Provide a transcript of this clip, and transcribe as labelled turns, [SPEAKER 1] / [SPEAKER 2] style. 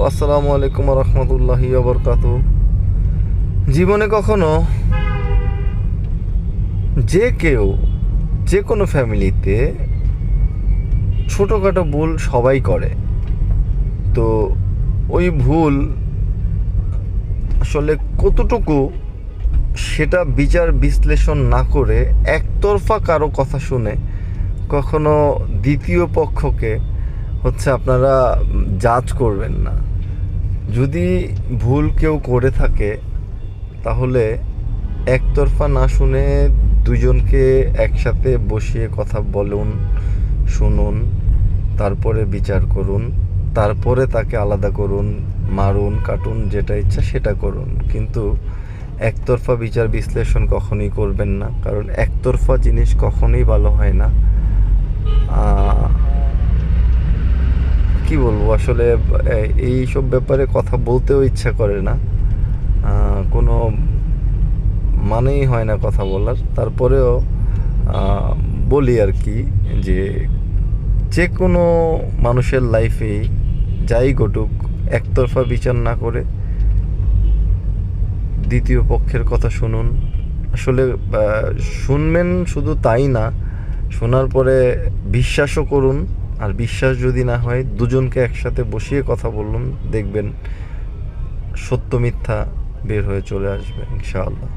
[SPEAKER 1] আসসালামু আলাইকুম রহমতুল্লাহি ওবরকাতু। জীবনে কখনো যে কেউ যে কোনো ফ্যামিলিতে ছোটোখাটো ভুল সবাই করে। তো ওই ভুল আসলে কতটুকু সেটা বিচার বিশ্লেষণ না করে একতরফা কারো কথা শুনে কখনো দ্বিতীয় পক্ষকে আপনারা জাজ করবেন না। যদি ভুল কেউ করে থাকে তাহলে একতরফা না শুনে দুজনকে একসাথে বসিয়ে কথা বলুন, শুনুন, তারপরে বিচার করুন, তারপরে তাকে আলাদা করুন, মারুন, কাটুন, যেটা ইচ্ছা সেটা করুন। কিন্তু একতরফা বিচার বিশ্লেষণ কখনোই করবেন না, কারণ একতরফা জিনিস কখনোই ভালো হয় না। কি বলবো আসলে, এই সব ব্যাপারে কথা বলতেও ইচ্ছা করে না, কোনো মানেই হয় না কথা বলার। তারপরেও বলি আর কি, যে যে কোনো মানুষের লাইফেই যাই ঘটুক একতরফা বিচার না করে দ্বিতীয় পক্ষের কথা শুনুন। আসলে শুনবেন শুধু তাই না, শোনার পরে বিশ্বাসও করুন। আর বিশ্বাস যদি না হয় দুজনকে একসাথে বসিয়ে কথা বলুন, দেখবেন সত্য মিথ্যা বের হয়ে চলে আসবে ইনশাআল্লাহ।